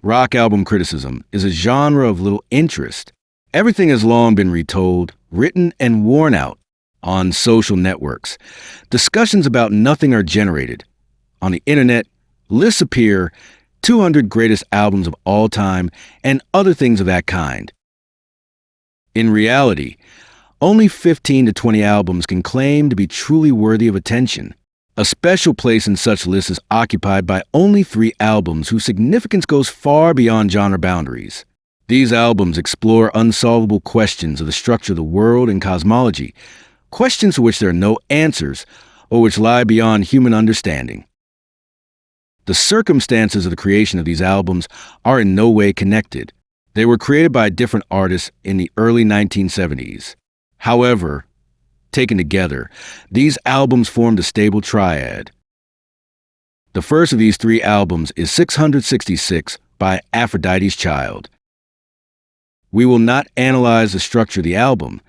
Rock album criticism is a genre of little interest. Everything has long been retold, written, and worn out on social networks. Discussions about nothing are generated. On the internet, lists appear, 200 greatest albums of all time, and other things of that kind. In reality, only 15 to 20 albums can claim to be truly worthy of attention. A special place in such lists is occupied by only 3 albums whose significance goes far beyond genre boundaries. These albums explore unsolvable questions of the structure of the world and cosmology, questions to which there are no answers or which lie beyond human understanding. The circumstances of the creation of these albums are in no way connected. They were created by different artists in the early 1970s. However, taken together, these albums formed a stable triad. The first of these 3 albums is 666 by Aphrodite's Child. We will not analyze the structure of the album.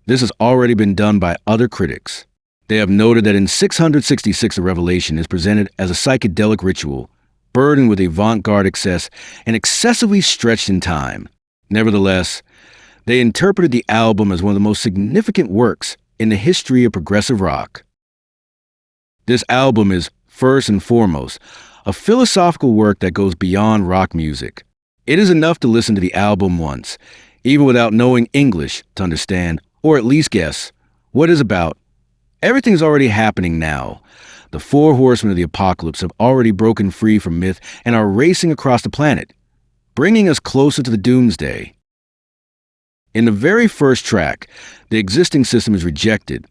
This has already been done by other critics. They have noted that in 666 the revelation is presented as a psychedelic ritual, burdened with avant-garde excess and excessively stretched in time. Nevertheless, they interpreted the album as one of the most significant works in the history of progressive rock. This album is, first and foremost, a philosophical work that goes beyond rock music. It is enough to listen to the album once, even without knowing English, to understand, or at least guess, what it is about. Everything is already happening now. The 4 horsemen of the apocalypse have already broken free from myth and are racing across the planet, bringing us closer to the doomsday. In the very first track, the existing system is rejected.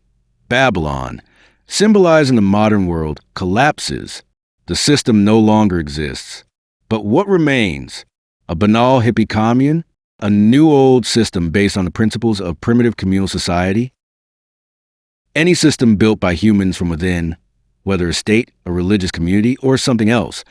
Babylon, symbolizing the modern world, collapses. The system no longer exists. But what remains? A banal hippie commune? A new old system based on the principles of primitive communal society? Any system built by humans from within, whether a state, a religious community, or something else,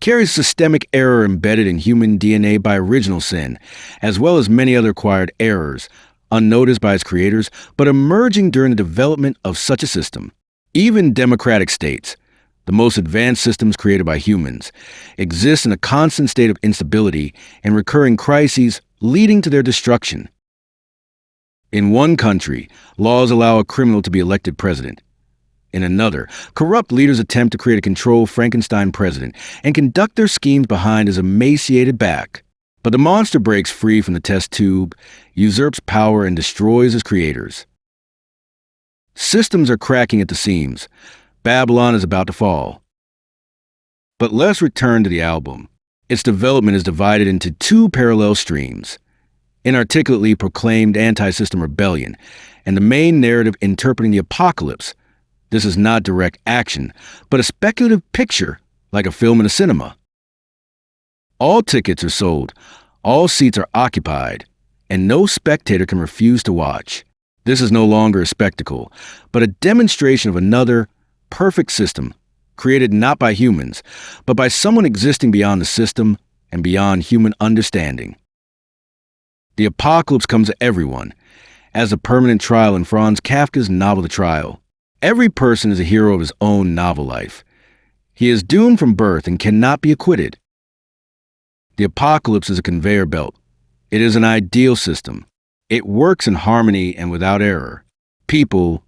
carries systemic error embedded in human DNA by original sin, as well as many other acquired errors, unnoticed by its creators, but emerging during the development of such a system. Even democratic states, the most advanced systems created by humans, exist in a constant state of instability and recurring crises leading to their destruction. In one country, laws allow a criminal to be elected president. In another, corrupt leaders attempt to create a controlled Frankenstein president and conduct their schemes behind his emaciated back. But the monster breaks free from the test tube, usurps power, and destroys his creators. Systems are cracking at the seams. Babylon is about to fall. But let's return to the album. Its development is divided into 2 parallel streams: inarticulately proclaimed anti-system rebellion, and the main narrative interpreting the apocalypse. This is not direct action, but a speculative picture, like a film in a cinema. All tickets are sold, all seats are occupied, and no spectator can refuse to watch. This is no longer a spectacle, but a demonstration of another, perfect system, created not by humans, but by someone existing beyond the system and beyond human understanding. The apocalypse comes to everyone, as a permanent trial in Franz Kafka's novel The Trial. Every person is a hero of his own novel life. He is doomed from birth and cannot be acquitted. The apocalypse is a conveyor belt. It is an ideal system. It works in harmony and without error. People,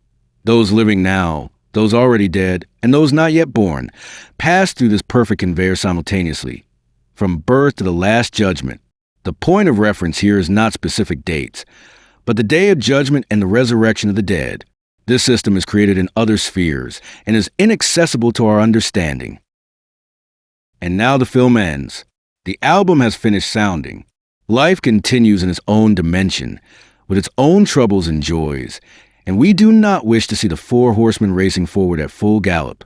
those living now, those already dead, and those not yet born, pass through this perfect conveyor simultaneously, from birth to the last judgment. The point of reference here is not specific dates, but the day of judgment and the resurrection of the dead. This system is created in other spheres and is inaccessible to our understanding. And now the film ends. The album has finished sounding. Life continues in its own dimension, with its own troubles and joys, and we do not wish to see the 4 horsemen racing forward at full gallop.